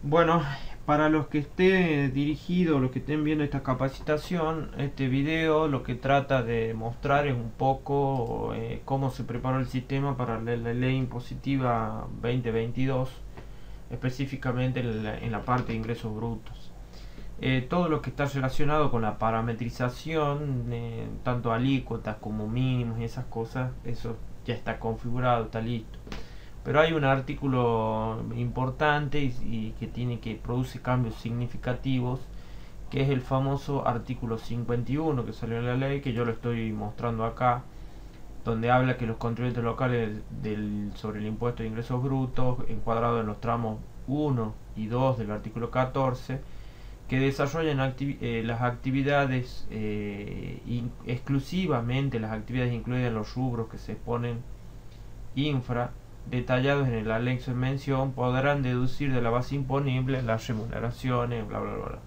Bueno, para los que esté dirigido, los que estén viendo esta capacitación, este video lo que trata de mostrar es un poco cómo se preparó el sistema para la ley impositiva 2022, específicamente en la parte de ingresos brutos. Todo lo que está relacionado con la parametrización, tanto alícuotas como mínimos y esas cosas, eso ya está configurado, está listo. Pero hay un artículo importante y que produce cambios significativos, que es el famoso artículo 51 que salió en la ley, que yo lo estoy mostrando acá, donde habla que los contribuyentes locales sobre el impuesto de ingresos brutos, encuadrado en los tramos 1 y 2 del artículo 14, que desarrollan las actividades, exclusivamente las actividades incluidas en los rubros que se exponen infra, detallados en el anexo en mención, podrán deducir de la base imponible las remuneraciones, bla bla bla.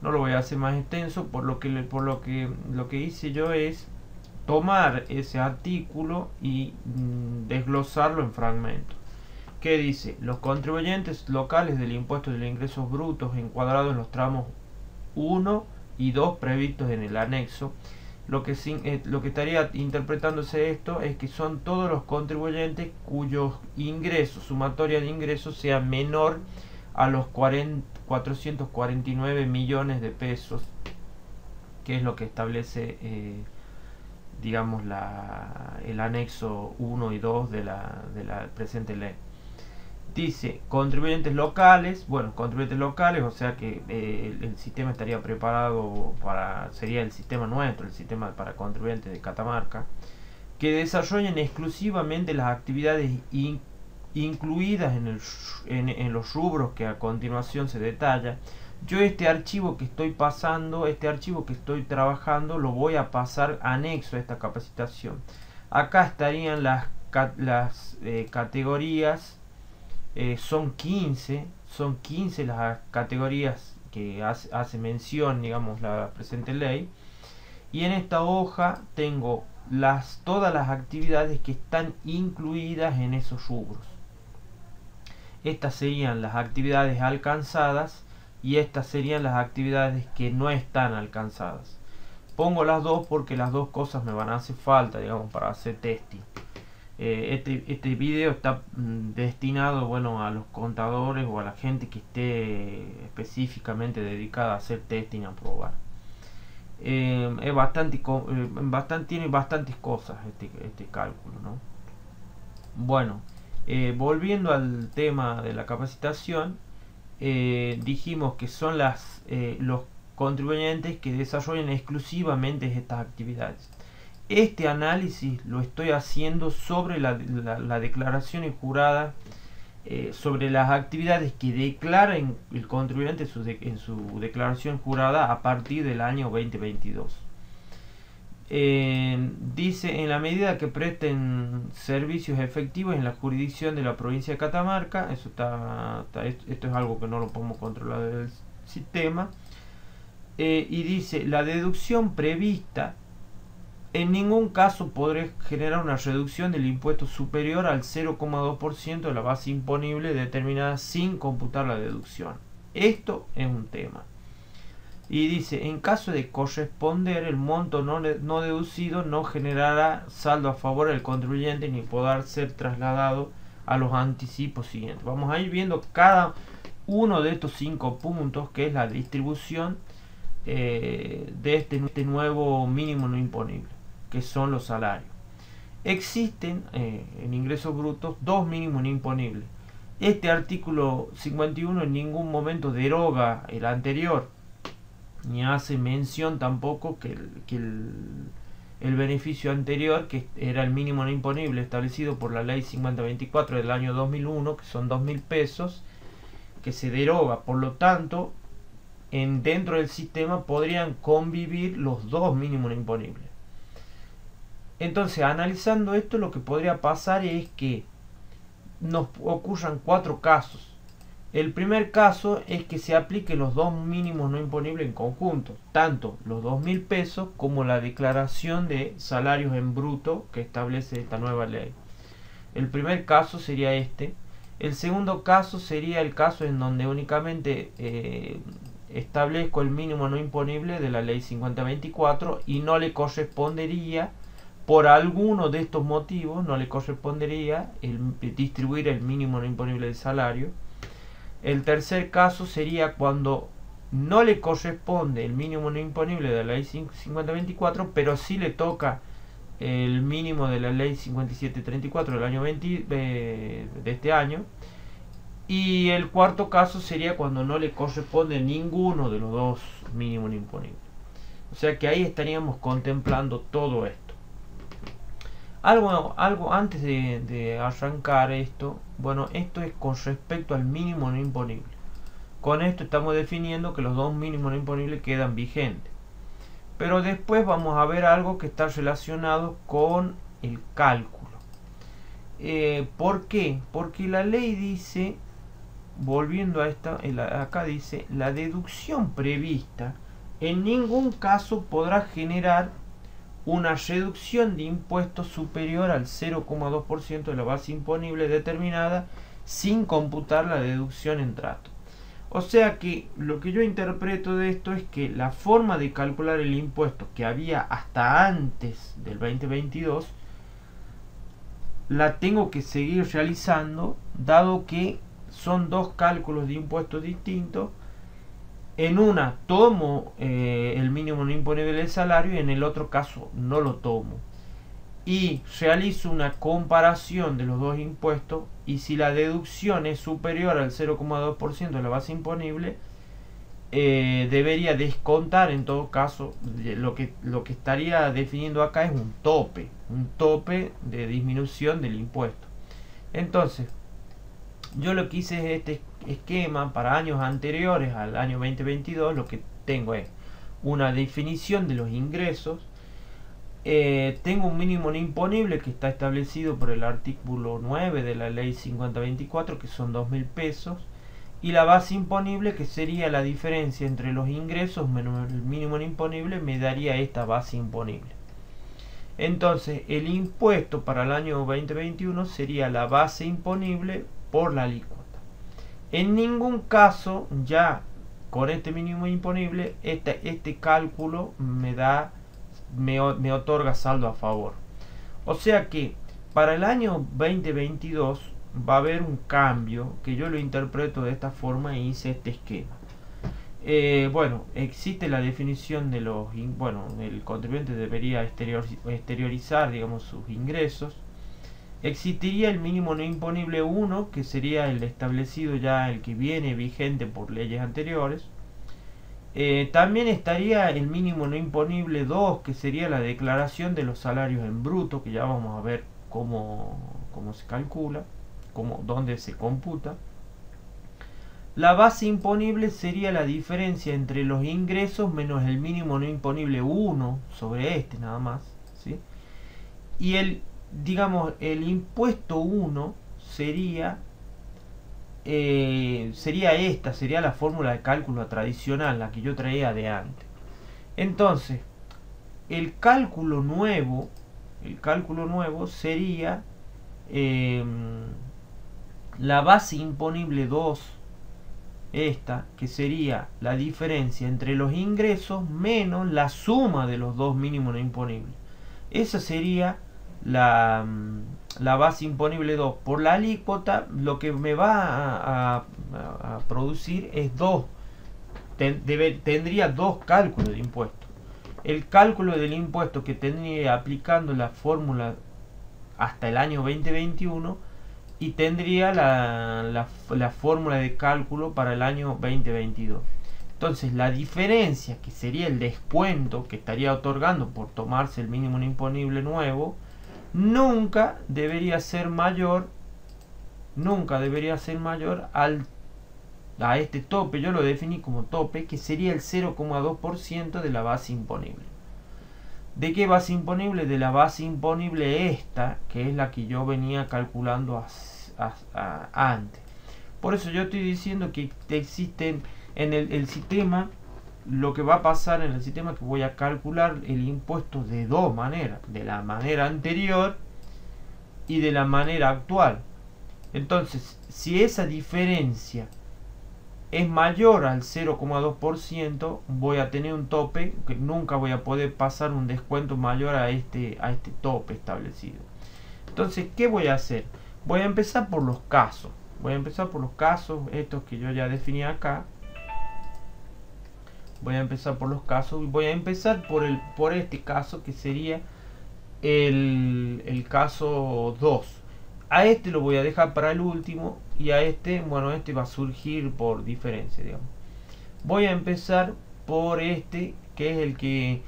No lo voy a hacer más extenso, lo que hice yo es tomar ese artículo y desglosarlo en fragmentos. ¿Qué dice? Los contribuyentes locales del impuesto de ingresos brutos encuadrados en los tramos 1 y 2 previstos en el anexo. Lo que estaría interpretándose esto es que son todos los contribuyentes cuyos ingresos, sumatoria de ingresos, sea menor a los 449 millones de pesos, que es lo que establece, digamos, el anexo 1 y 2 de la presente ley. Dice contribuyentes locales, bueno, contribuyentes locales, o sea que el sistema estaría preparado sería el sistema nuestro, el sistema para contribuyentes de Catamarca, que desarrollen exclusivamente las actividades incluidas en los rubros que a continuación se detalla. Yo este archivo que estoy pasando, este archivo que estoy trabajando, lo voy a pasar anexo a esta capacitación. Acá estarían las categorías. Son 15 las categorías que hace mención, digamos, la presente ley. Y en esta hoja tengo todas las actividades que están incluidas en esos rubros. Estas serían las actividades alcanzadas y estas serían las actividades que no están alcanzadas. Pongo las dos porque las dos cosas me van a hacer falta, digamos, para hacer testing. Este video está destinado, bueno, a los contadores o a la gente que esté específicamente dedicada a hacer testing, a probar. Tiene bastantes cosas este cálculo, ¿no? Bueno, volviendo al tema de la capacitación, dijimos que son los contribuyentes que desarrollan exclusivamente estas actividades. Este análisis lo estoy haciendo sobre la declaración jurada, sobre las actividades que declara el contribuyente en su declaración jurada a partir del año 2022. Dice, en la medida que presten servicios efectivos en la jurisdicción de la provincia de Catamarca, esto es algo que no lo podemos controlar del sistema, y dice, la deducción prevista en ningún caso podré generar una reducción del impuesto superior al 0,2% de la base imponible determinada sin computar la deducción. Esto es un tema. Y dice, en caso de corresponder, el monto no deducido no generará saldo a favor del contribuyente ni podrá ser trasladado a los anticipos siguientes. Vamos a ir viendo cada uno de estos 5 puntos, que es la distribución de este nuevo mínimo no imponible, que son los salarios. Existen en ingresos brutos dos mínimos no imponibles. Este artículo 51 en ningún momento deroga el anterior, ni hace mención tampoco que el beneficio anterior, que era el mínimo no imponible establecido por la ley 5024 del año 2001, que son 2.000 pesos, que se deroga. Por lo tanto, dentro del sistema podrían convivir los dos mínimos no imponibles. Entonces, analizando esto, lo que podría pasar es que nos ocurran 4 casos. El primer caso es que se apliquen los dos mínimos no imponibles en conjunto, tanto los 2.000 pesos como la declaración de salarios en bruto que establece esta nueva ley. El primer caso sería este, El segundo caso sería el caso en donde únicamente establezco el mínimo no imponible de la ley 5024 y no le correspondería, por alguno de estos motivos, no le correspondería distribuir el mínimo no imponible del salario. El tercer caso sería cuando no le corresponde el mínimo no imponible de la ley 5024, pero sí le toca el mínimo de la ley 5734 del año 20 de este año. Y el cuarto caso sería cuando no le corresponde ninguno de los dos mínimos imponibles. O sea que ahí estaríamos contemplando todo esto. Algo antes de arrancar esto, bueno, esto es con respecto al mínimo no imponible. Con esto estamos definiendo que los dos mínimos no imponibles quedan vigentes. Pero después vamos a ver algo que está relacionado con el cálculo. ¿Por qué? Porque la ley dice, volviendo a esta, acá dice, la deducción prevista en ningún caso podrá generar una reducción de impuestos superior al 0,2% de la base imponible determinada sin computar la deducción en trato. O sea que lo que yo interpreto de esto es que la forma de calcular el impuesto que había hasta antes del 2022 la tengo que seguir realizando, dado que son dos cálculos de impuestos distintos. En una tomo el mínimo no imponible del salario y en el otro caso no lo tomo. Y realizo una comparación de los dos impuestos y si la deducción es superior al 0,2% de la base imponible, debería descontar en todo caso. Lo que estaría definiendo acá es un tope de disminución del impuesto. Entonces, yo lo que hice es este esquema para años anteriores al año 2022. Lo que tengo es una definición de los ingresos. Tengo un mínimo no imponible que está establecido por el artículo 9 de la ley 5024, que son 2.000 pesos, y la base imponible, que sería la diferencia entre los ingresos menos el mínimo no imponible, me daría esta base imponible. Entonces el impuesto para el año 2021 sería la base imponible por la alícuota. En ningún caso, ya con este mínimo imponible, este cálculo me otorga saldo a favor. O sea que para el año 2022 va a haber un cambio que yo lo interpreto de esta forma e hice este esquema. Bueno, existe la definición de los... Bueno, el contribuyente debería exteriorizar, digamos, sus ingresos. Existiría el mínimo no imponible 1, que sería el establecido ya, el que viene vigente por leyes anteriores. También estaría el mínimo no imponible 2, que sería la declaración de los salarios en bruto, que ya vamos a ver cómo se calcula, dónde se computa. La base imponible sería la diferencia entre los ingresos menos el mínimo no imponible 1 sobre este nada más, ¿sí? Y el impuesto 1 sería la fórmula de cálculo tradicional, la que yo traía de antes. Entonces, el cálculo nuevo sería la base imponible 2, que sería la diferencia entre los ingresos menos la suma de los dos mínimos no imponibles. Esa sería la base imponible 2. Por la alícuota, lo que me va a producir es tendría dos cálculos de impuesto. El cálculo del impuesto que tendría aplicando la fórmula hasta el año 2021 y tendría la fórmula de cálculo para el año 2022. Entonces la diferencia, que sería el descuento que estaría otorgando por tomarse el mínimo no imponible nuevo, nunca debería ser mayor a este tope. Yo lo definí como tope, que sería el 0,2% de la base imponible. ¿De qué base imponible? De la base imponible esta, que es la que yo venía calculando antes. Por eso yo estoy diciendo que existen en el sistema, lo que va a pasar en el sistema, que voy a calcular el impuesto de dos maneras, de la manera anterior y de la manera actual. Entonces, si esa diferencia es mayor al 0,2%, voy a tener un tope, que nunca voy a poder pasar un descuento mayor a este tope establecido. Entonces, ¿qué voy a hacer? Voy a empezar por los casos. Voy a empezar por los casos, estos que yo ya definí acá. Voy a empezar por los casos y voy a empezar por este caso, que sería el caso 2. A este lo voy a dejar para el último, y a este, bueno, este va a surgir por diferencia, digamos. Voy a empezar por este, que es el que...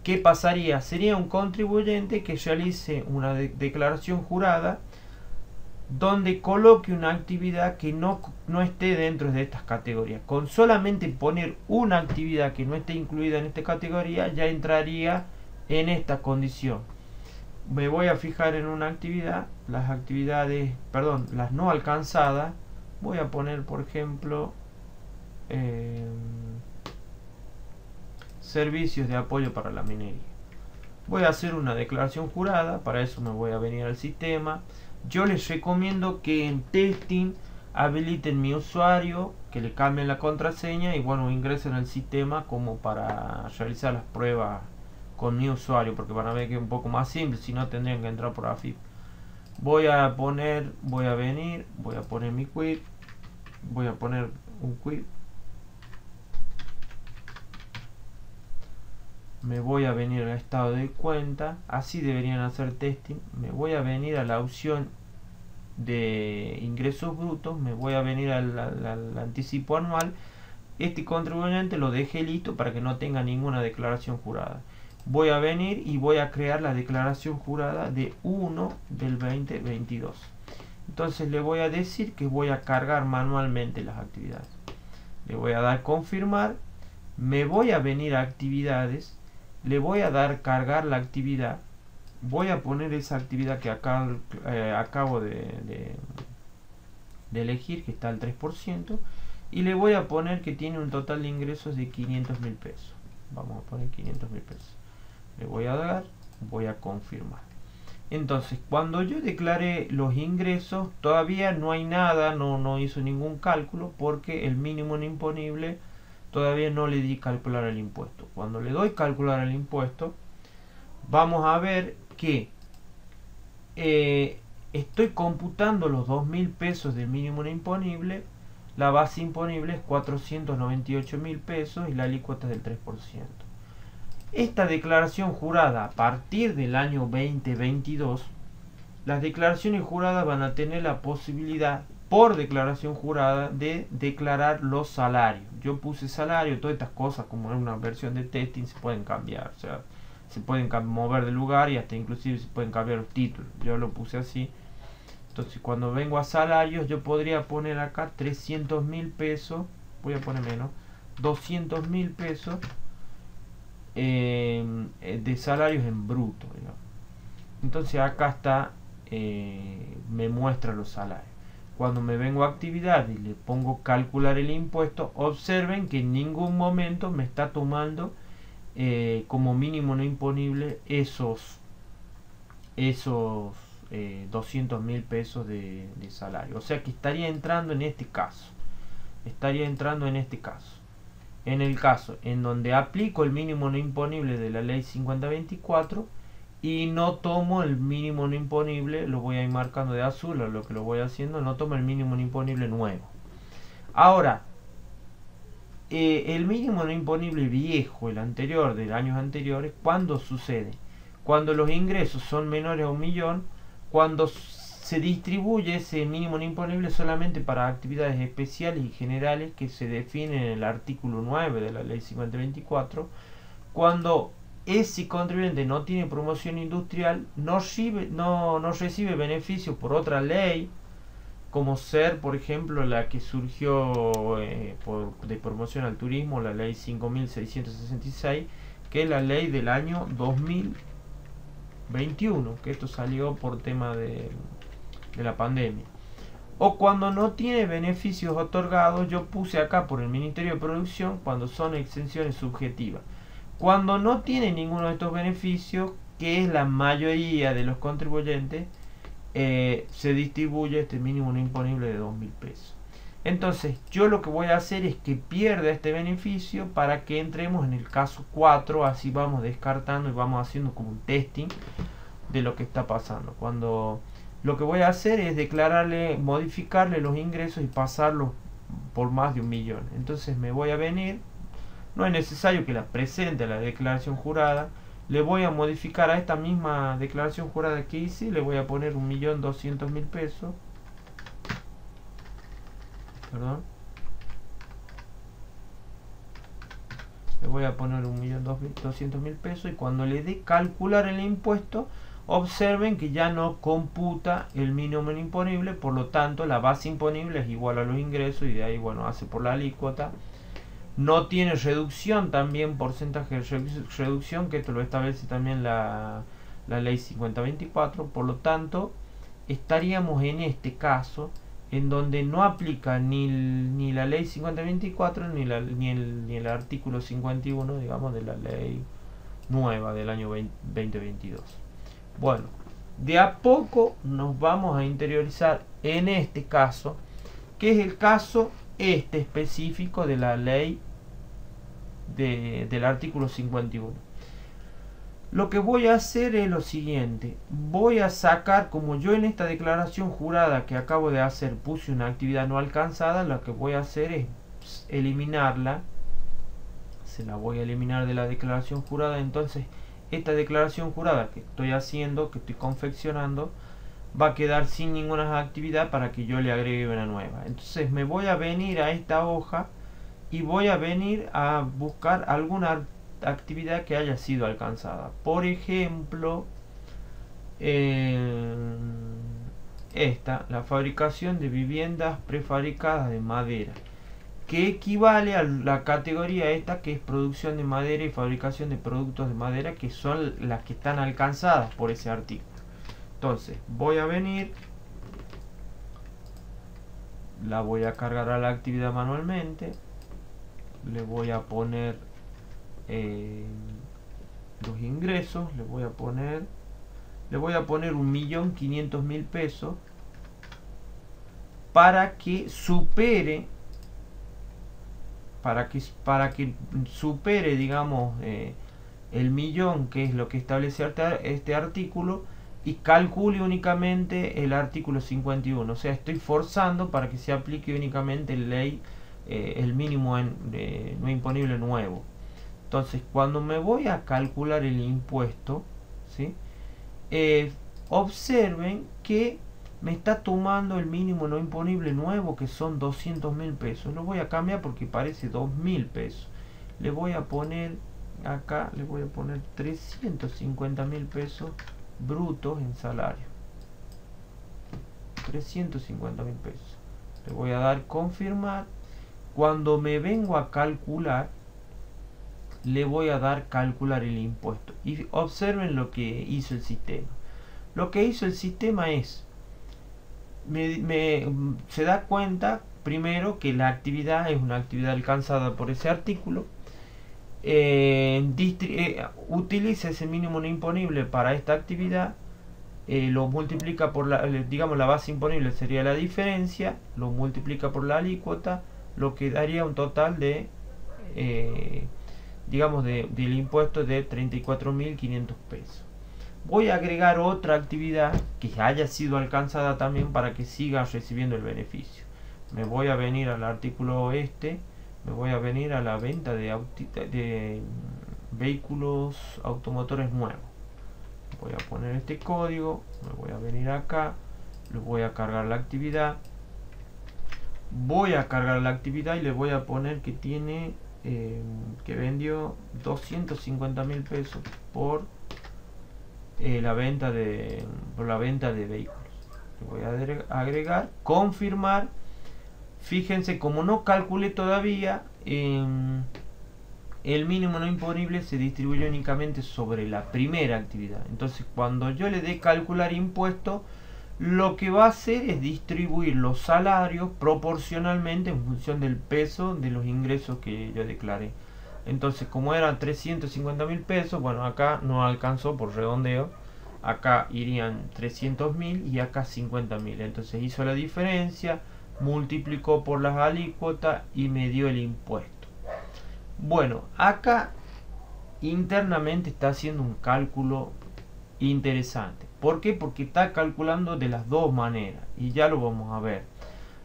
¿Qué pasaría? Sería un contribuyente que realice una declaración jurada donde coloque una actividad que no esté dentro de estas categorías. Con solamente poner una actividad que no esté incluida en esta categoría, ya entraría en esta condición. Me voy a fijar en una actividad, las actividades, perdón, las no alcanzadas. Voy a poner, por ejemplo, servicios de apoyo para la minería. Voy a hacer una declaración jurada, para eso me voy a venir al sistema. Yo les recomiendo que en testing habiliten mi usuario, que le cambien la contraseña y bueno, ingresen al sistema como para realizar las pruebas con mi usuario, porque van a ver que es un poco más simple, si no tendrían que entrar por AFIP. Voy a venir, voy a poner mi quit, voy a poner un quit. Me voy a venir al estado de cuenta, así deberían hacer testing. Me voy a venir a la opción de ingresos brutos, me voy a venir al anticipo anual. Este contribuyente lo dejé listo para que no tenga ninguna declaración jurada. Voy a venir y voy a crear la declaración jurada de 1 del 2022. Entonces le voy a decir que voy a cargar manualmente las actividades. Le voy a dar confirmar, me voy a venir a actividades, le voy a dar cargar la actividad, voy a poner esa actividad que acá acabo de elegir, que está al 3%, y le voy a poner que tiene un total de ingresos de 500.000 pesos. Vamos a poner 500.000 pesos. Le voy a dar, voy a confirmar. Entonces, cuando yo declaré los ingresos, todavía no hay nada, no hizo ningún cálculo, porque el mínimo no imponible todavía no le di calcular el impuesto. Cuando le doy calcular el impuesto, vamos a ver que estoy computando los 2.000 pesos del mínimo no imponible. La base imponible es 498.000 pesos y la alícuota es del 3%. Esta declaración jurada a partir del año 2022, las declaraciones juradas van a tener la posibilidad por declaración jurada de declarar los salarios. Yo puse salario, todas estas cosas como en una versión de testing se pueden cambiar, o sea, se pueden mover de lugar y hasta inclusive se pueden cambiar los títulos. Yo lo puse así. Entonces cuando vengo a salarios yo podría poner acá 300.000 pesos, voy a poner menos, 200.000 pesos de salarios en bruto, digamos. Entonces acá está, me muestra los salarios. Cuando me vengo a actividad y le pongo calcular el impuesto, observen que en ningún momento me está tomando como mínimo no imponible esos 200.000 pesos de salario. O sea que estaría entrando en este caso. En el caso en donde aplico el mínimo no imponible de la ley 5024 y no tomo el mínimo no imponible, lo voy a ir marcando de azul, a lo que lo voy haciendo, no tomo el mínimo no imponible nuevo. Ahora, el mínimo no imponible viejo, el anterior, de años anteriores, ¿cuándo sucede? Cuando los ingresos son menores a 1.000.000, cuando se distribuye ese mínimo no imponible solamente para actividades especiales y generales que se definen en el artículo 9 de la ley 5024, cuando ese contribuyente no tiene promoción industrial, no recibe beneficios por otra ley, como ser, por ejemplo, la que surgió de promoción al turismo, la ley 5.666, que es la ley del año 2021, que esto salió por tema de la pandemia. O cuando no tiene beneficios otorgados, yo puse acá por el Ministerio de Producción, cuando son exenciones subjetivas. Cuando no tiene ninguno de estos beneficios, que es la mayoría de los contribuyentes, se distribuye este mínimo no imponible de 2.000 pesos. Entonces yo lo que voy a hacer es que pierda este beneficio para que entremos en el caso 4, así vamos descartando y vamos haciendo como un testing de lo que está pasando. Cuando lo que voy a hacer es declararle, modificarle los ingresos y pasarlos por más de 1 millón. Entonces me voy a venir, no es necesario que la presente la declaración jurada, le voy a modificar a esta misma declaración jurada que hice, le voy a poner 1.200.000 pesos. Perdón. Le voy a poner 1.200.000 pesos y cuando le dé calcular el impuesto, observen que ya no computa el mínimo imponible, por lo tanto la base imponible es igual a los ingresos y de ahí, bueno, hace por la alícuota. No tiene reducción también, porcentaje de reducción, que esto lo establece también la ley 5024, por lo tanto estaríamos en este caso en donde no aplica ni la ley 5024 ni el artículo 51, digamos, de la ley nueva del año 2022. Bueno, de a poco nos vamos a interiorizar en este caso, que es el caso específico de la ley del artículo 51. Lo que voy a hacer es lo siguiente: voy a sacar, como yo en esta declaración jurada que acabo de hacer puse una actividad no alcanzada, lo que voy a hacer es eliminarla, se la voy a eliminar de la declaración jurada. Entonces esta declaración jurada que estoy haciendo, que estoy confeccionando, va a quedar sin ninguna actividad para que yo le agregue una nueva. Entonces me voy a venir a esta hoja y voy a venir a buscar alguna actividad que haya sido alcanzada. Por ejemplo, esta, la fabricación de viviendas prefabricadas de madera, que equivale a la categoría esta, que es producción de madera y fabricación de productos de madera, que son las que están alcanzadas por ese artículo. Entonces voy a venir, la voy a cargar a la actividad manualmente, le voy a poner los ingresos, le voy a poner 1.500.000 pesos para que supere digamos el millón, que es lo que establece este artículo, y calcule únicamente el artículo 51. O sea, estoy forzando para que se aplique únicamente el mínimo no imponible nuevo. Entonces, cuando me voy a calcular el impuesto, ¿sí? Observen que me está tomando el mínimo no imponible nuevo, que son 200.000 pesos. Lo voy a cambiar porque parece 2.000 pesos. Le voy a poner acá, le voy a poner 350.000 pesos brutos en salario. 350.000 pesos. Le voy a dar confirmar. Cuando me vengo a calcular, le voy a dar calcular el impuesto y observen lo que hizo el sistema. Lo que hizo el sistema es se da cuenta primero que la actividad es una actividad alcanzada por ese artículo, utiliza ese mínimo no imponible para esta actividad, lo multiplica por digamos la base imponible sería la diferencia, lo multiplica por la alícuota, lo que daría un total de digamos del impuesto de 34.500 pesos. Voy a agregar otra actividad que haya sido alcanzada también para que siga recibiendo el beneficio. Me voy a venir al artículo me voy a venir a la venta de vehículos automotores nuevos. Voy a poner este código, me voy a venir acá, le voy a cargar la actividad. Voy a cargar la actividad y le voy a poner que tiene que vendió 250.000 pesos por la venta de vehículos. Le voy a agregar, confirmar. Fíjense, como no calculé todavía, el mínimo no imponible se distribuye únicamente sobre la primera actividad. Entonces, cuando yo le dé calcular impuesto, lo que va a hacer es distribuir los salarios proporcionalmente en función del peso de los ingresos que yo declaré. Entonces, como eran 350.000 pesos, bueno, acá no alcanzó por redondeo acá irían 300.000 y acá 50.000. Entonces hizo la diferencia, multiplicó por las alícuotas y me dio el impuesto. Bueno, acá internamente está haciendo un cálculo interesante. ¿Por qué? Porque está calculando de las dos maneras y ya lo vamos a ver.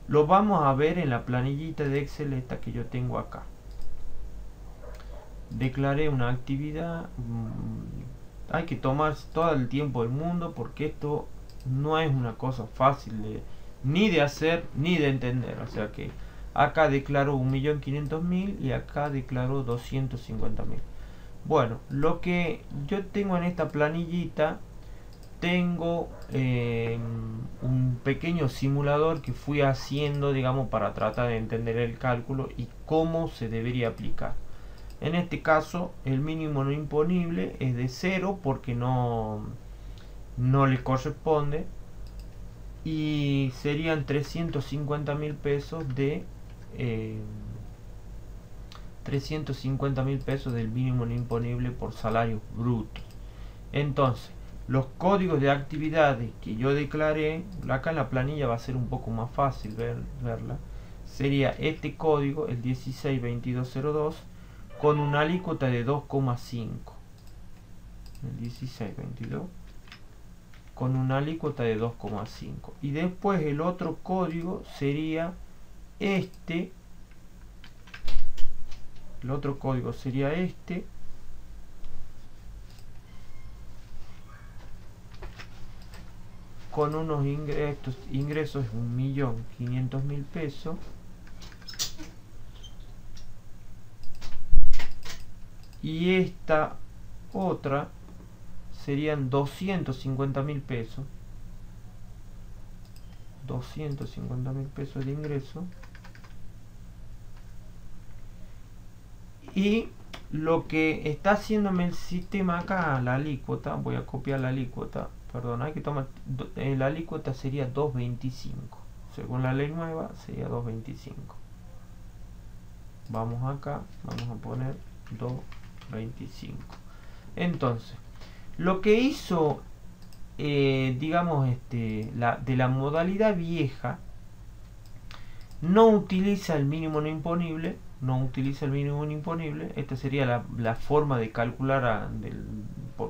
Lo vamos a ver en la planillita de Excel esta que yo tengo acá. Declaré una actividad. Hay que tomar todo el tiempo del mundo porque esto no es una cosa fácil ni de hacer ni de entender. O sea que acá declaró 1.500.000 y acá declaró 250.000. Bueno, lo que yo tengo en esta planillita, tengo un pequeño simulador que fui haciendo, digamos, para tratar de entender el cálculo y cómo se debería aplicar. En este caso, el mínimo no imponible es de 0 porque no le corresponde. Y serían 350.000 pesos de 350.000 pesos del mínimo no imponible por salario bruto. Entonces, los códigos de actividades que yo declaré, acá en la planilla va a ser un poco más fácil verla. Sería este código, el 162202, con una alícuota de 2,5. El 1622 con una alícuota de 2,5. Y después el otro código sería este. El otro código sería este. Con unos ingresos de 1.500.000 pesos. Y esta otra serían 250.000 pesos. 250.000 pesos de ingreso. Y lo que está haciéndome el sistema acá, la alícuota, voy a copiar la alícuota, perdón, hay que tomar, la alícuota sería 2.25. Según la ley nueva sería 2.25. Vamos acá, vamos a poner 2.25. Entonces, lo que hizo, digamos, de la modalidad vieja, no utiliza el mínimo no imponible. Esta sería la forma de calcular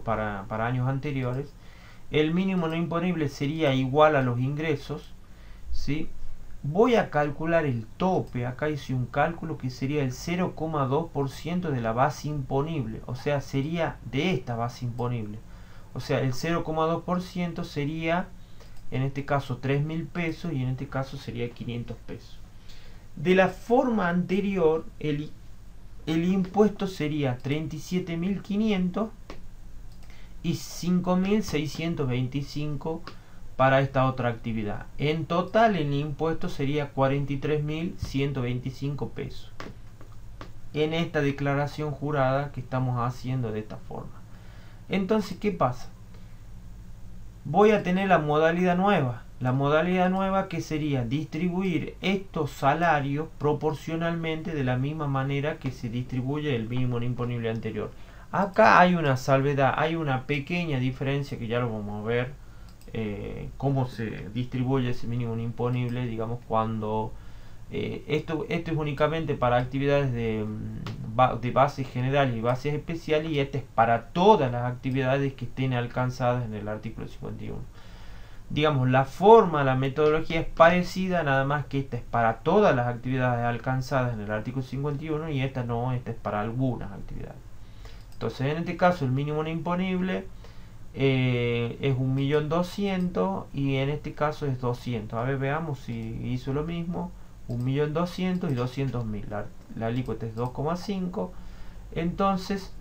para años anteriores. El mínimo no imponible sería igual a los ingresos, ¿sí? Voy a calcular el tope. Acá hice un cálculo que sería el 0,2% de la base imponible. O sea, sería de esta base imponible. O sea, el 0,2% sería, en este caso, 3.000 pesos y en este caso sería 500 pesos. De la forma anterior, el impuesto sería 37.500 y 5.625 para esta otra actividad. En total el impuesto sería 43.125 pesos. En esta declaración jurada que estamos haciendo de esta forma. Entonces, ¿qué pasa? Voy a tener la modalidad nueva. La modalidad nueva que sería distribuir estos salarios proporcionalmente de la misma manera que se distribuye el mínimo no imponible anterior. Acá hay una salvedad, hay una pequeña diferencia que ya lo vamos a ver. Cómo se distribuye ese mínimo no imponible, digamos, cuando esto es únicamente para actividades de base general y bases especiales, y este es para todas las actividades que estén alcanzadas en el artículo 51. Digamos, la metodología es parecida, nada más que esta es para todas las actividades alcanzadas en el artículo 51 y esta no, esta es para algunas actividades. Entonces, en este caso, el mínimo no imponible es 1.200.000 y en este caso es 200. A ver, veamos si hizo lo mismo. 1.200.000 y 200.000. La alícuota es 2,5. Entonces,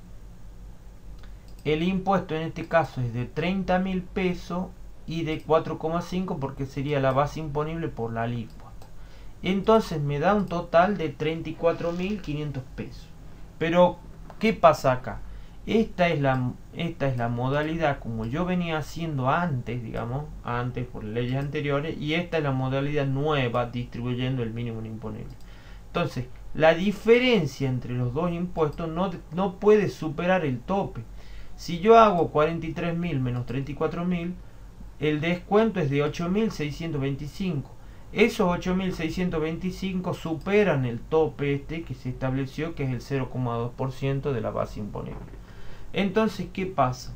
el impuesto en este caso es de 30.000 pesos y de 4,5 porque sería la base imponible por la alícuota. Entonces me da un total de 34.500 pesos. Pero, ¿qué pasa acá? Esta es la modalidad como yo venía haciendo antes, digamos, antes por leyes anteriores, y esta es la modalidad nueva distribuyendo el mínimo no imponible. Entonces, la diferencia entre los dos impuestos no puede superar el tope. Si yo hago 43.000 menos 34.000, el descuento es de 8.625. Esos 8.625 superan el tope este que se estableció, que es el 0,2% de la base imponible. Entonces, ¿qué pasa?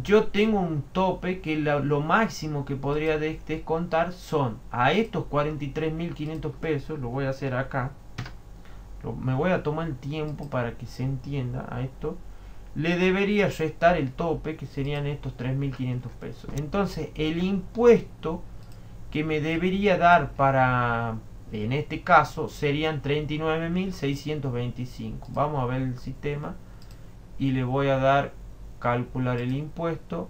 Yo tengo un tope que lo máximo que podría descontar son a estos 43.500 pesos. Lo voy a hacer acá. Me voy a tomar el tiempo para que se entienda a esto. Le debería restar el tope, que serían estos 3.500 pesos. Entonces el impuesto que me debería dar para, en este caso, serían 39.625. Vamos a ver el sistema y le voy a dar calcular el impuesto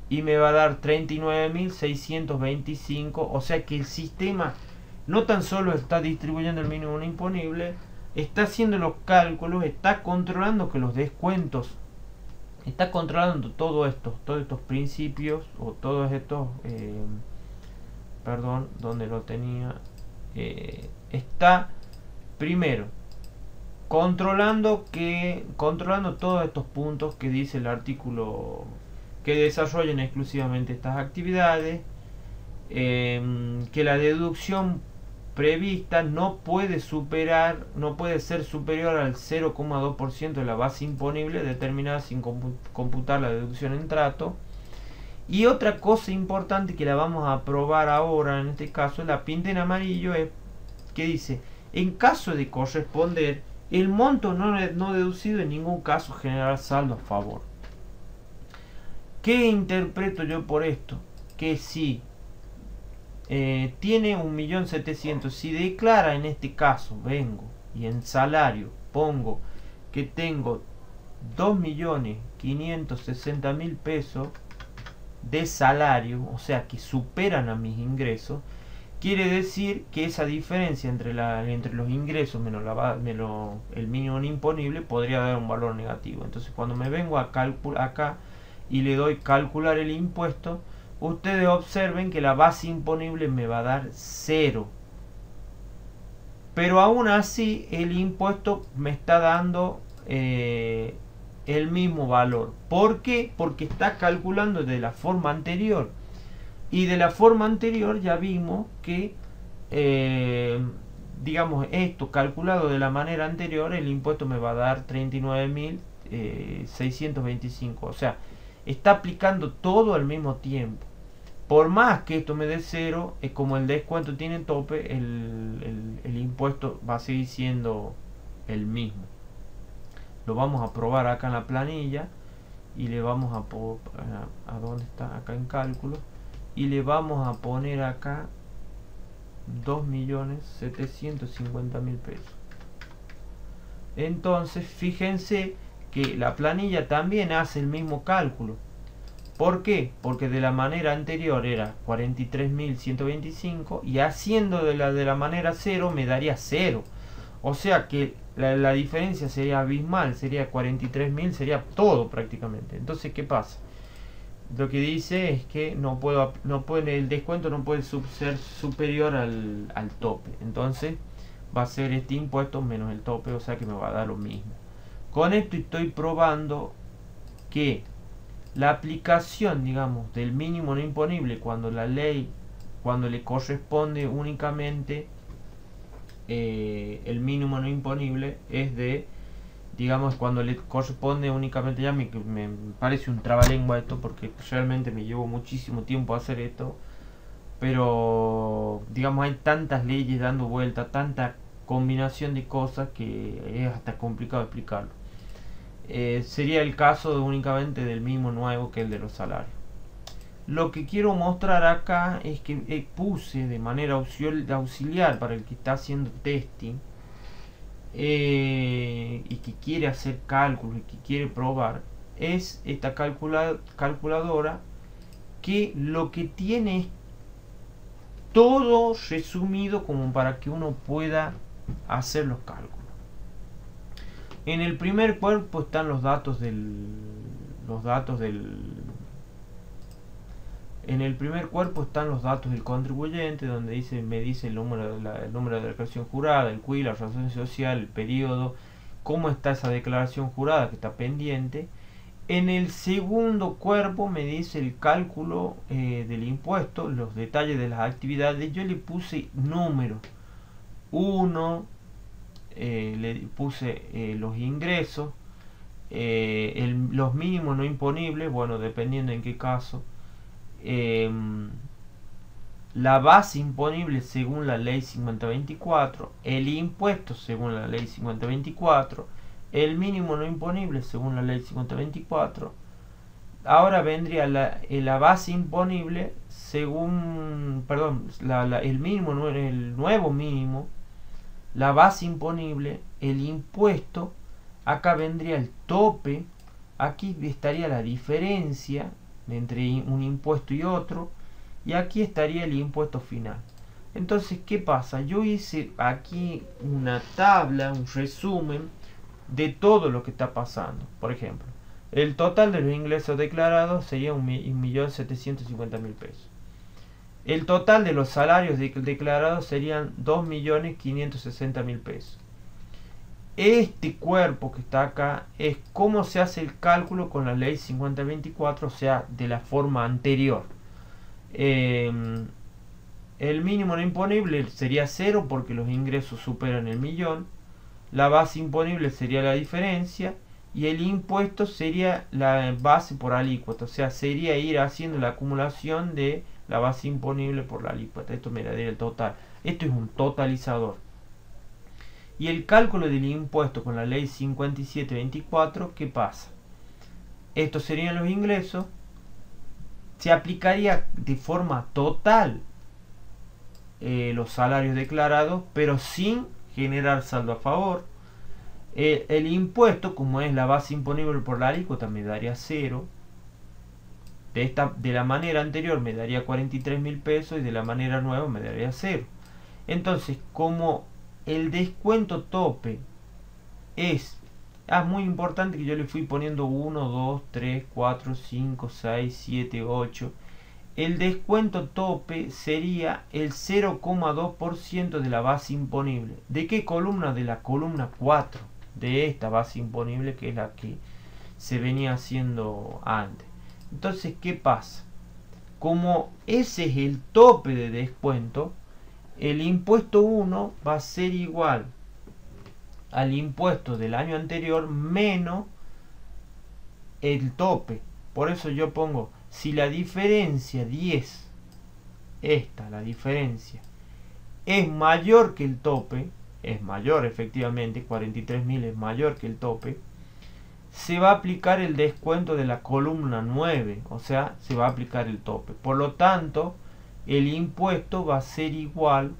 y me va a dar 39.625. O sea que el sistema no tan solo está distribuyendo el mínimo no imponible, está haciendo los cálculos, está controlando que los descuentos, está controlando todos estos principios, o todos estos, perdón, donde lo tenía, está primero controlando todos estos puntos que dice el artículo, que desarrollen exclusivamente estas actividades, que la deducción prevista no puede ser superior al 0,2% de la base imponible determinada sin computar la deducción en trato. Y otra cosa importante que la vamos a probar ahora, en este caso, la pinta en amarillo, es que dice: en caso de corresponder, el monto no deducido en ningún caso generará saldo a favor. ¿Qué interpreto yo por esto? Que si tiene 1.700.000, si declara, en este caso, vengo y en salario pongo que tengo 2.560.000 pesos de salario, o sea que superan a mis ingresos, quiere decir que esa diferencia entre los ingresos menos el mínimo imponible podría dar un valor negativo. Entonces, cuando me vengo a acá y le doy calcular el impuesto, ustedes observen que la base imponible me va a dar 0. Pero aún así el impuesto me está dando el mismo valor. ¿Por qué? Porque está calculando de la forma anterior. Y de la forma anterior ya vimos que, digamos, esto calculado de la manera anterior, el impuesto me va a dar 39.625. O sea, está aplicando todo al mismo tiempo. Por más que esto me dé 0, como el descuento tiene tope, el impuesto va a seguir siendo el mismo. Lo vamos a probar acá en la planilla y le vamos a ¿dónde está? Acá en cálculo, y le vamos a poner acá 2.750.000 pesos. Entonces fíjense que la planilla también hace el mismo cálculo. ¿Por qué? Porque de la manera anterior era 43.125 y haciendo de la manera 0 me daría 0. O sea que la diferencia sería abismal, sería 43.000, sería todo prácticamente. Entonces, ¿qué pasa? Lo que dice es que el descuento no puede ser superior al tope. Entonces va a ser este impuesto menos el tope, o sea que me va a dar lo mismo. Con esto estoy probando que la aplicación, digamos, del mínimo no imponible cuando le corresponde únicamente el mínimo no imponible es de, digamos, cuando le corresponde únicamente, ya me parece un trabalengua esto porque realmente me llevo muchísimo tiempo a hacer esto, pero digamos hay tantas leyes dando vuelta, tanta combinación de cosas que es hasta complicado explicarlo. Sería el caso únicamente del mínimo nuevo, que es el de los salarios. Lo que quiero mostrar acá es que puse de manera auxiliar para el que está haciendo testing y que quiere hacer cálculos y que quiere probar, es esta calculadora, que lo que tiene es todo resumido como para que uno pueda hacer los cálculos. En el primer cuerpo están los datos en el primer cuerpo están los datos del contribuyente, donde me dice el número de declaración jurada, el CUI, la razón social, el periodo cómo está esa declaración jurada que está pendiente. En el segundo cuerpo me dice el cálculo del impuesto, los detalles de las actividades. Yo le puse número 1, le puse los ingresos, los mínimos no imponibles, bueno, dependiendo en qué caso. La base imponible según la ley 5024, el impuesto según la ley 5024, el mínimo no imponible según la ley 5024. Ahora vendría la base imponible según, perdón, el mínimo, el nuevo mínimo, la base imponible, el impuesto, acá vendría el tope, aquí estaría la diferencia entre un impuesto y otro, y aquí estaría el impuesto final. Entonces, ¿qué pasa? Yo hice aquí una tabla, un resumen de todo lo que está pasando. Por ejemplo, el total de los ingresos declarados sería 1.750.000 pesos. El total de los salarios declarados serían 2.560.000 pesos. Este cuerpo que está acá es cómo se hace el cálculo con la ley 5024, o sea, de la forma anterior. El mínimo no imponible sería 0 porque los ingresos superan el millón. La base imponible sería la diferencia. Y el impuesto sería la base por alícuota. O sea, sería ir haciendo la acumulación de la base imponible por la alícuota. Esto me daría el total. Esto es un totalizador. Y el cálculo del impuesto con la ley 5724, ¿qué pasa? Estos serían los ingresos. Se aplicaría de forma total los salarios declarados, pero sin generar saldo a favor. El impuesto, como es la base imponible por la alícuota, me daría 0. De la manera anterior me daría 43.000 pesos y de la manera nueva me daría 0. Entonces, como el descuento tope es muy importante, que yo le fui poniendo 1, 2, 3, 4, 5, 6, 7, 8. El descuento tope sería el 0,2% de la base imponible. ¿De qué columna? De la columna 4 de esta base imponible, que es la que se venía haciendo antes. Entonces, ¿qué pasa? Como ese es el tope de descuento, el impuesto 1 va a ser igual al impuesto del año anterior menos el tope. Por eso yo pongo, si la diferencia 10, la diferencia, es mayor que el tope, es mayor efectivamente, 43.000 es mayor que el tope, se va a aplicar el descuento de la columna 9, o sea, se va a aplicar el tope. Por lo tanto, el impuesto va a ser igual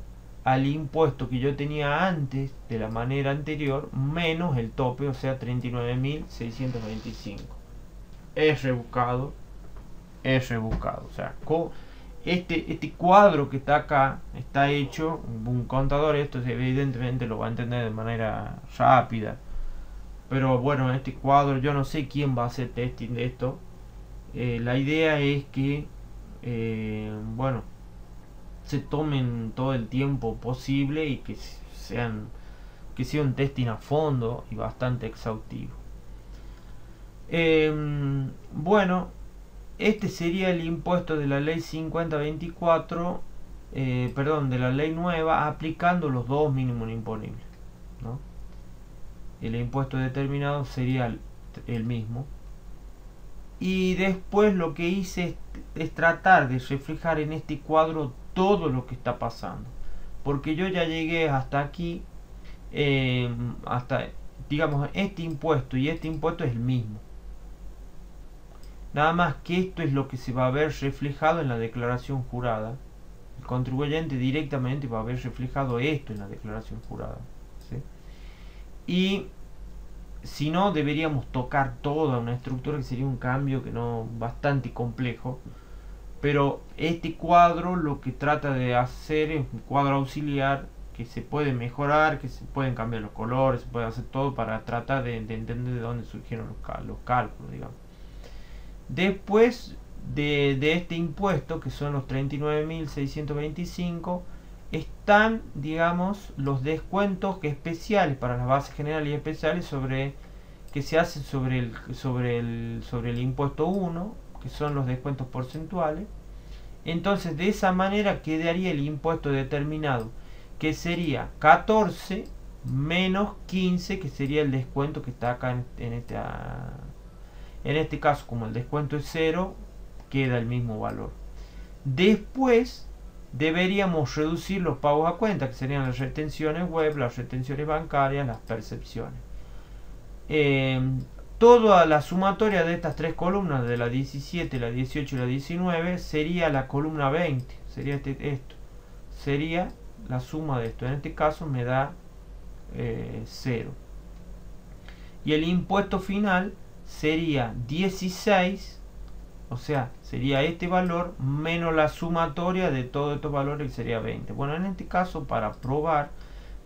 al impuesto que yo tenía antes, de la manera anterior, menos el tope, o sea, 39.625. Es rebuscado, o sea, este cuadro que está acá está hecho, un contador esto evidentemente lo va a entender de manera rápida, pero bueno, este cuadro yo no sé quién va a hacer testing de esto. La idea es que bueno, se tomen todo el tiempo posible y que sea un testing a fondo y bastante exhaustivo. Bueno, este sería el impuesto de la ley 5024, perdón, de la ley nueva, aplicando los dos mínimos imponibles, ¿no? El impuesto determinado sería el mismo. Y después lo que hice es tratar de reflejar en este cuadro todo lo que está pasando, porque yo ya llegué hasta aquí, hasta, digamos, este impuesto y este impuesto es el mismo. Nada más que esto es lo que se va a ver reflejado en la declaración jurada. El contribuyente directamente va a ver reflejado esto en la declaración jurada, ¿sí? Y si no, deberíamos tocar toda una estructura, que sería un cambio que no bastante complejo. Pero este cuadro lo que trata de hacer es un cuadro auxiliar que se puede mejorar, que se pueden cambiar los colores, se puede hacer todo para tratar de entender de dónde surgieron los cálculos, digamos. Después de este impuesto, que son los 39.625, están, digamos, los descuentos especiales para las bases generales y especiales que se hacen sobre el impuesto 1, que son los descuentos porcentuales. Entonces, de esa manera quedaría el impuesto determinado, que sería 14 menos 15, que sería el descuento que está acá en este caso. Como el descuento es 0, queda el mismo valor. Después deberíamos reducir los pagos a cuenta, que serían las retenciones web, las retenciones bancarias, las percepciones. Toda la sumatoria de estas tres columnas, de la 17, la 18 y la 19, sería la columna 20. Sería esto. Sería la suma de esto. En este caso me da 0. Y el impuesto final sería 16. O sea, sería este valor menos la sumatoria de todos estos valores, que sería 20. Bueno, en este caso, para probar,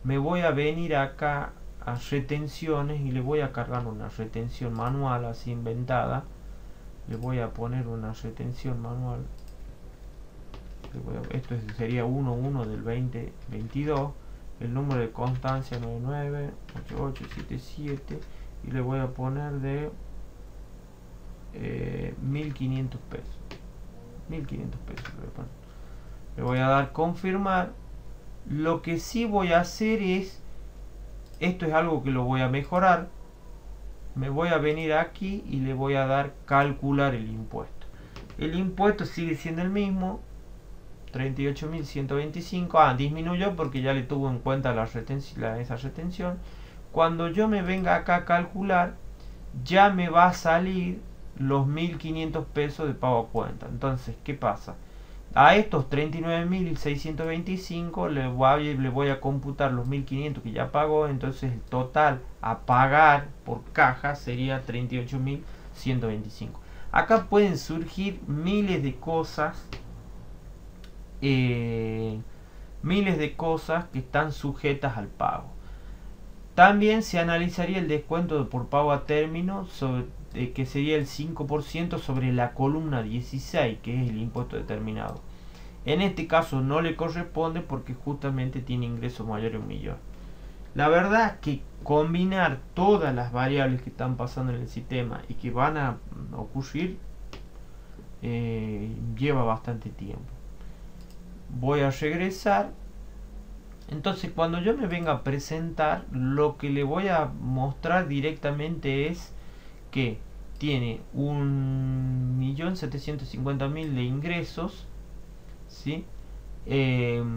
me voy a venir acá a retenciones y le voy a cargar una retención manual así inventada. Le voy a poner una retención manual. Esto sería 1.1 del 2022. El número de constancia 998877. Y le voy a poner de 1500 pesos. 1500 pesos le voy a dar confirmar. Lo que sí voy a hacer es, esto es algo que lo voy a mejorar, me voy a venir aquí y le voy a dar calcular el impuesto. El impuesto sigue siendo el mismo, 38.125. Disminuyó porque ya le tuvo en cuenta esa retención. Cuando yo me venga acá a calcular, ya me va a salir los 1500 pesos de pago a cuenta. Entonces, ¿qué pasa? A estos 39.625 le voy a computar los 1500 que ya pagó. Entonces el total a pagar por caja sería 38.125. Acá pueden surgir miles de cosas que están sujetas al pago. También se analizaría el descuento por pago a término, que sería el 5% sobre la columna 16, que es el impuesto determinado. En este caso no le corresponde porque justamente tiene ingresos mayores a 1 millón. La verdad es que combinar todas las variables que están pasando en el sistema y que van a ocurrir lleva bastante tiempo. Voy a regresar. Entonces, cuando yo me venga a presentar, lo que le voy a mostrar directamente es que tiene 1.750.000 de ingresos, ¿sí? Y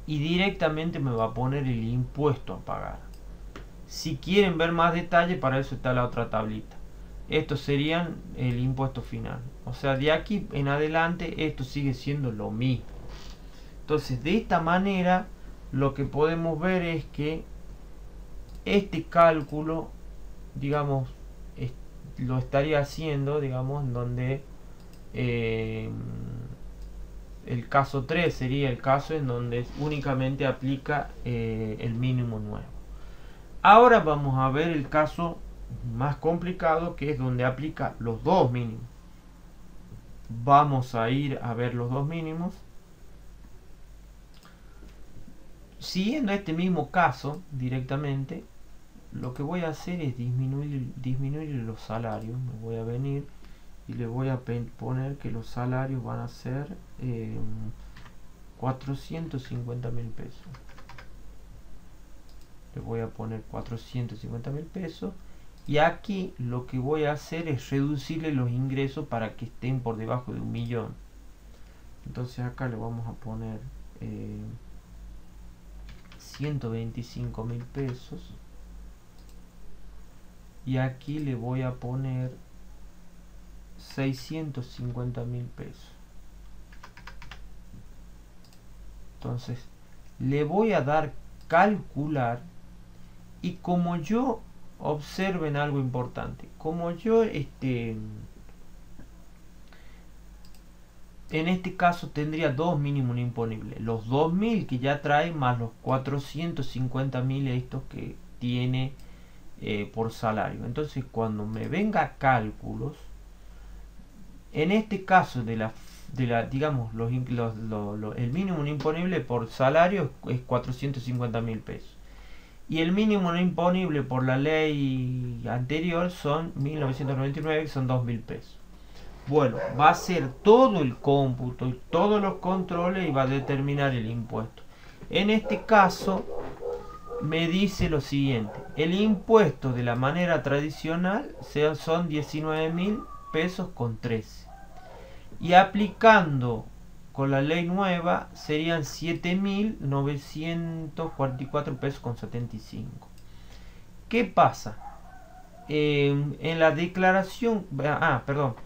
directamente me va a poner el impuesto a pagar. Si quieren ver más detalle, para eso está la otra tablita. Estos serían el impuesto final. O sea, de aquí en adelante esto sigue siendo lo mismo. Entonces, de esta manera, lo que podemos ver es que este cálculo, digamos, lo estaría haciendo, digamos, en donde el caso 3 sería el caso en donde únicamente aplica el mínimo nuevo. Ahora vamos a ver el caso más complicado, que es donde aplica los dos mínimos. Vamos a ir a ver los dos mínimos. Siguiendo este mismo caso directamente, lo que voy a hacer es disminuir los salarios. Me voy a venir y le voy a poner que los salarios van a ser 450.000 pesos. Le voy a poner 450.000 pesos. Y aquí lo que voy a hacer es reducirle los ingresos para que estén por debajo de 1 millón. Entonces acá le vamos a poner 125.000 pesos. Y aquí le voy a poner 650.000 pesos. Entonces le voy a dar calcular. Y como yo, observen algo importante, como yo en este caso tendría dos mínimos imponibles, los 2.000 que ya trae más los 450.000 estos que tiene por salario. Entonces, cuando me venga cálculos, en este caso de de la, digamos, el mínimo imponible por salario es 450.000 pesos. Y el mínimo no imponible por la ley anterior son 1999, que son 2.000 pesos. Bueno, va a ser todo el cómputo y todos los controles y va a determinar el impuesto. En este caso me dice lo siguiente: el impuesto de la manera tradicional son 19.000 pesos con 13. Y aplicando con la ley nueva serían 7.944 pesos con 75. ¿Qué pasa? En la declaración, perdón,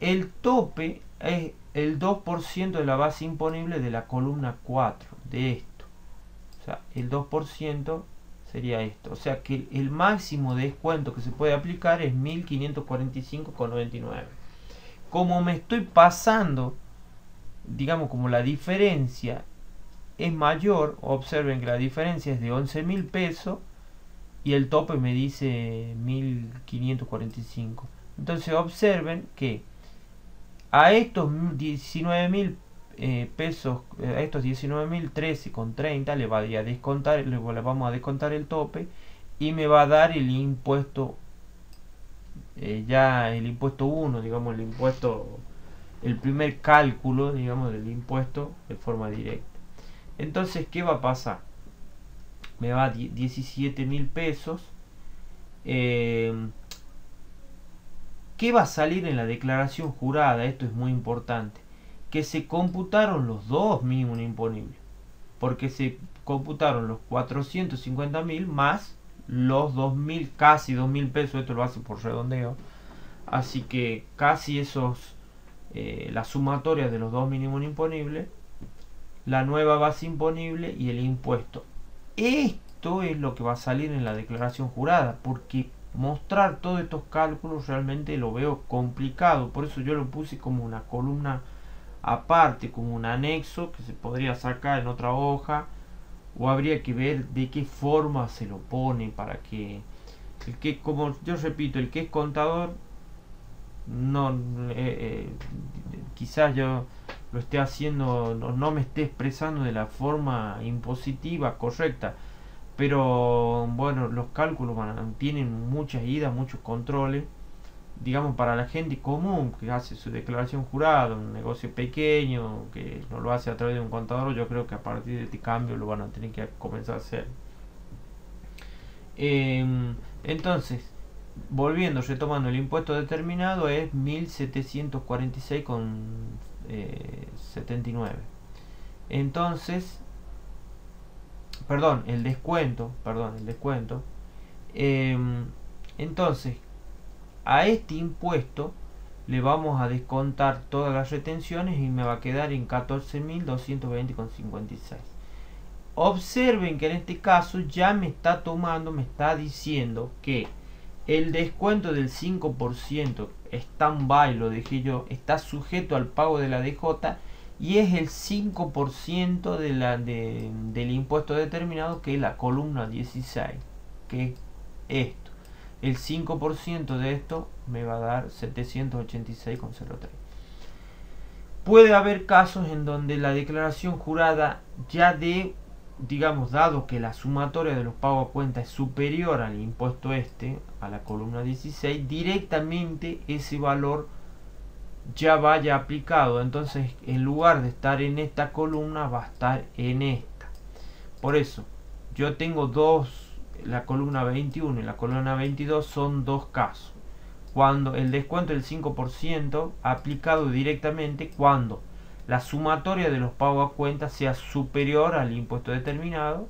el tope es el 2% de la base imponible de la columna 4 de esto. O sea, el 2% sería esto. O sea que el máximo descuento que se puede aplicar es 1.545,99. Como me estoy pasando, digamos, como la diferencia es mayor, observen que la diferencia es de 11.000 pesos y el tope me dice 1.545. Entonces observen que a estos 19.000 pesos, a estos 19.013,30 le vamos a descontar el tope y me va a dar el impuesto, ya el impuesto 1, digamos, el primer cálculo, digamos, del impuesto de forma directa. Entonces, ¿qué va a pasar? Me va a 17.000 pesos. ¿Qué va a salir en la declaración jurada? Esto es muy importante. Que se computaron los dos mínimos imponibles. Porque se computaron los 450.000 más los 2.000, casi 2.000 pesos. Esto lo hace por redondeo. Así que casi esos, la sumatoria de los dos mínimos imponibles, la nueva base imponible y el impuesto. Esto es lo que va a salir en la declaración jurada, porque mostrar todos estos cálculos realmente lo veo complicado. Por eso yo lo puse como una columna aparte, como un anexo que se podría sacar en otra hoja, o habría que ver de qué forma se lo pone para que como yo repito, el que es contador no, quizás yo lo esté haciendo, no me esté expresando de la forma impositiva correcta, pero bueno, los cálculos tienen muchas idas, muchos controles. Digamos, para la gente común que hace su declaración jurada, un negocio pequeño que no lo hace a través de un contador, yo creo que a partir de este cambio lo van a tener que comenzar a hacer. Entonces, volviendo, retomando, el impuesto determinado es 1.746,79. Entonces, el descuento. Entonces, a este impuesto le vamos a descontar todas las retenciones y me va a quedar en 14.220,56. Observen que en este caso ya me está diciendo que el descuento del 5% stand-by, lo dejé yo, está sujeto al pago de la DJ y es el 5% del impuesto determinado, que es la columna 16, que es esto. El 5% de esto me va a dar 786,03. Puede haber casos en donde la declaración jurada ya digamos, dado que la sumatoria de los pagos a cuenta es superior al impuesto a la columna 16, directamente ese valor ya vaya aplicado. Entonces, en lugar de estar en esta columna, va a estar en esta. Por eso, yo tengo la columna 21 y la columna 22 son dos casos. Cuando el descuento del 5% aplicado directamente cuando la sumatoria de los pagos a cuenta sea superior al impuesto determinado,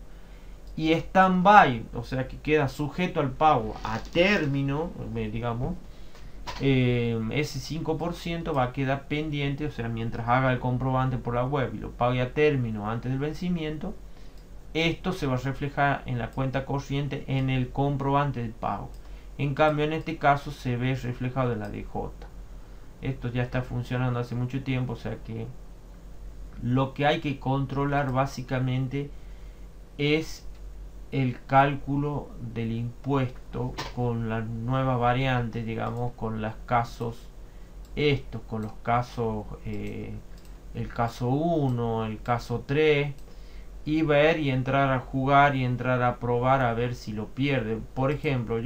y stand-by, o sea que queda sujeto al pago a término, digamos, ese 5% va a quedar pendiente, o sea, mientras haga el comprobante por la web y lo pague a término antes del vencimiento, esto se va a reflejar en la cuenta corriente en el comprobante del pago. En cambio, en este caso se ve reflejado en la DJ. Esto ya está funcionando hace mucho tiempo, o sea que lo que hay que controlar básicamente es el cálculo del impuesto con la nueva variante, digamos, con los casos esto con los casos, el caso 1, el caso 3, y ver y entrar a jugar y entrar a probar a ver si lo pierde. Por ejemplo,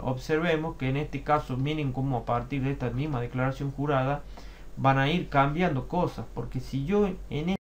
observemos que en este caso miren cómo a partir de esta misma declaración jurada van a ir cambiando cosas, porque si yo en